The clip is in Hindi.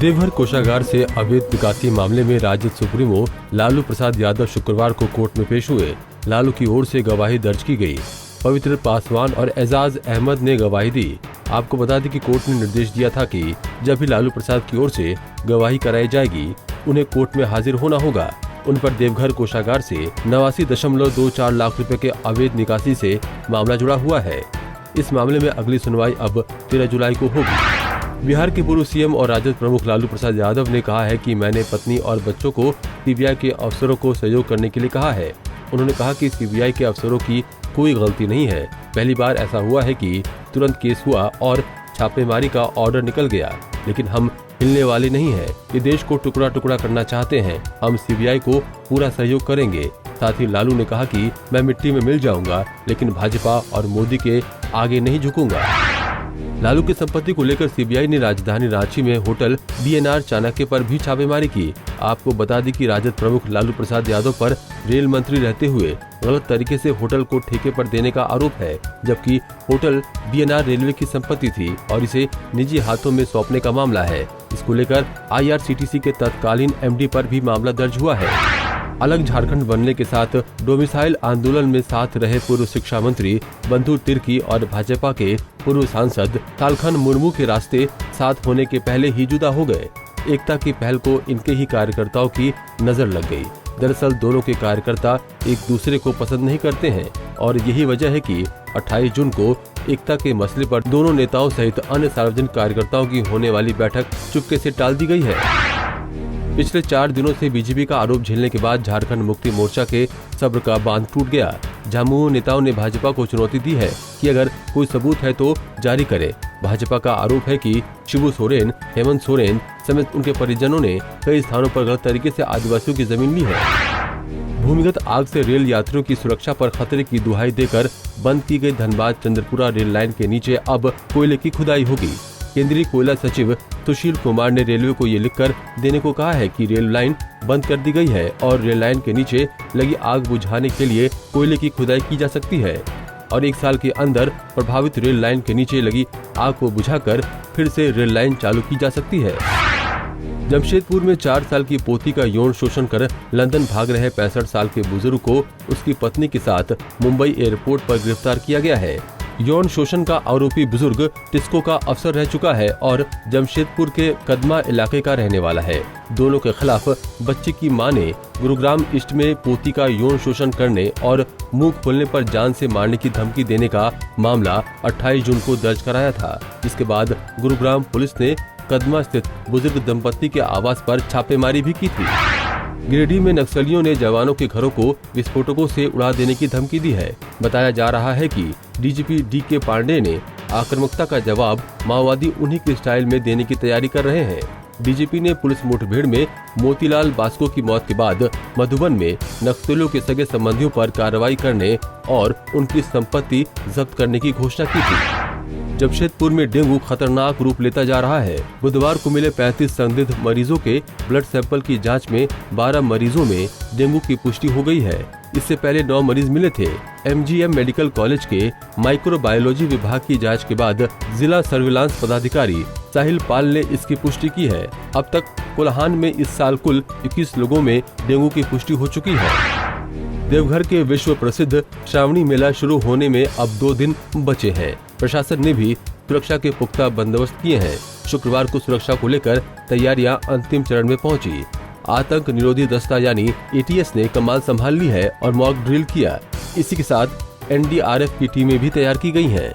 देवघर कोषागार से अवैध निकासी मामले में राजद सुप्रीमो लालू प्रसाद यादव शुक्रवार को कोर्ट में पेश हुए। लालू की ओर से गवाही दर्ज की गई। पवित्र पासवान और एजाज अहमद ने गवाही दी। आपको बता दें कि कोर्ट ने निर्देश दिया था कि जब भी लालू प्रसाद की ओर से गवाही कराई जाएगी, उन्हें कोर्ट में हाजिर होना होगा। उन पर देवघर कोषागार से 89.24 लाख रुपए के अवैध निकासी से मामला जुड़ा हुआ है। इस मामले में अगली सुनवाई अब 13 जुलाई को होगी। बिहार के पूर्व सीएम और राजद प्रमुख लालू प्रसाद यादव ने कहा है कि मैंने पत्नी और बच्चों को सीबीआई के अफसरों को सहयोग करने के लिए कहा है। उन्होंने कहा कि सीबीआई के अफसरों की कोई गलती नहीं है। पहली बार ऐसा हुआ है कि तुरंत केस हुआ और छापेमारी का ऑर्डर निकल गया, लेकिन हम हिलने वाले नहीं हैं। ये देश को टुकड़ा टुकड़ा करना चाहते हैं। हम सीबीआई को पूरा सहयोग करेंगे। साथ ही लालू ने कहा कि मैं मिट्टी में मिल जाऊंगा, लेकिन भाजपा और मोदी के आगे नहीं झुकूंगा। लालू की संपत्ति को लेकर सीबीआई ने राजधानी रांची में होटल बीएनआर चाणक्य पर भी छापेमारी की। आपको बता दें कि राजद प्रमुख लालू प्रसाद यादव पर रेल मंत्री रहते हुए गलत तरीके से होटल को ठेके पर देने का आरोप है, जबकि होटल बीएनआर रेलवे की संपत्ति थी और इसे निजी हाथों में सौंपने का मामला है। इसको लेकर आईआरसीटीसी के तत्कालीन एमडी पर भी मामला दर्ज हुआ है। अलग झारखंड बनने के साथ डोमिसाइल आंदोलन में साथ रहे पूर्व शिक्षा मंत्री बंधु तिर्की और भाजपा के पूर्व सांसद तालखन मुर्मू के रास्ते साथ होने के पहले ही जुदा हो गए। एकता की पहल को इनके ही कार्यकर्ताओं की नजर लग गई। दरअसल दोनों के कार्यकर्ता एक दूसरे को पसंद नहीं करते हैं और यही वजह है कि 28 जून को एकता के मसले पर दोनों नेताओं सहित अन्य सार्वजनिक कार्यकर्ताओं की होने वाली बैठक चुपके से टाल दी गई है। पिछले 4 दिनों से बीजेपी का आरोप झेलने के बाद झारखंड मुक्ति मोर्चा के सब्र का बांध टूट गया। झामुमो नेताओं ने भाजपा को चुनौती दी है कि अगर कोई सबूत है तो जारी करे। भाजपा का आरोप है कि शिबू सोरेन, हेमंत सोरेन समेत उनके परिजनों ने कई स्थानों पर गलत तरीके से आदिवासियों की जमीन ली है। भूमिगत आग से रेल यात्रियों की सुरक्षा पर खतरे की दुहाई देकर बंद की गई धनबाद चंद्रपुरा रेल लाइन के नीचे अब कोयले की खुदाई होगी। केंद्रीय कोयला सचिव सुशील कुमार ने रेलवे को ये लिखकर देने को कहा है कि रेल लाइन बंद कर दी गई है और रेल लाइन के नीचे लगी आग बुझाने के लिए कोयले की खुदाई की जा सकती है और 1 साल के अंदर प्रभावित रेल लाइन के नीचे लगी आग को बुझाकर फिर से रेल लाइन चालू की जा सकती है। जमशेदपुर में 4 साल की पोती का यौन शोषण कर लंदन भाग रहे 65 साल के बुजुर्ग को उसकी पत्नी के साथ मुंबई एयरपोर्ट पर गिरफ्तार किया गया है। यौन शोषण का आरोपी बुजुर्ग टिस्को का अफसर रह चुका है और जमशेदपुर के कदमा इलाके का रहने वाला है। दोनों के खिलाफ बच्चे की मां ने गुरुग्राम ईस्ट में पोती का यौन शोषण करने और मुंह खोलने पर जान से मारने की धमकी देने का मामला 28 जून को दर्ज कराया था। इसके बाद गुरुग्राम पुलिस ने कदमा स्थित बुजुर्ग दंपत्ति के आवास पर छापेमारी भी की थी। गिरिडीह में नक्सलियों ने जवानों के घरों को विस्फोटकों से उड़ा देने की धमकी दी है। बताया जा रहा है कि डीजीपी डी.के. पांडे ने आक्रामकता का जवाब माओवादी उन्हीं के स्टाइल में देने की तैयारी कर रहे हैं। डीजीपी ने पुलिस मुठभेड़ में मोतीलाल बास्को की मौत के बाद मधुबन में नक्सलियों के सगे संबंधियों पर कार्रवाई करने और उनकी संपत्ति जब्त करने की घोषणा की थी। जमशेदपुर में डेंगू खतरनाक रूप लेता जा रहा है। बुधवार को मिले 35 संदिग्ध मरीजों के ब्लड सैंपल की जांच में 12 मरीजों में डेंगू की पुष्टि हो गई है। इससे पहले 9 मरीज मिले थे। एमजीएम मेडिकल कॉलेज के माइक्रोबायोलॉजी विभाग की जांच के बाद जिला सर्विलांस पदाधिकारी साहिल पाल ने इसकी पुष्टि की है। अब तक कोल्हान में इस साल कुल 21 लोगों में डेंगू की पुष्टि हो चुकी है। देवघर के विश्व प्रसिद्ध श्रावणी मेला शुरू होने में अब 2 दिन बचे हैं। प्रशासन ने भी सुरक्षा के पुख्ता बंदोबस्त किए हैं। शुक्रवार को सुरक्षा को लेकर तैयारियां अंतिम चरण में पहुंची। आतंक निरोधी दस्ता यानी एटीएस ने कमान संभाल ली है और मॉक ड्रिल किया। इसी के साथ एनडीआरएफ की टीमें भी तैयार की गई हैं।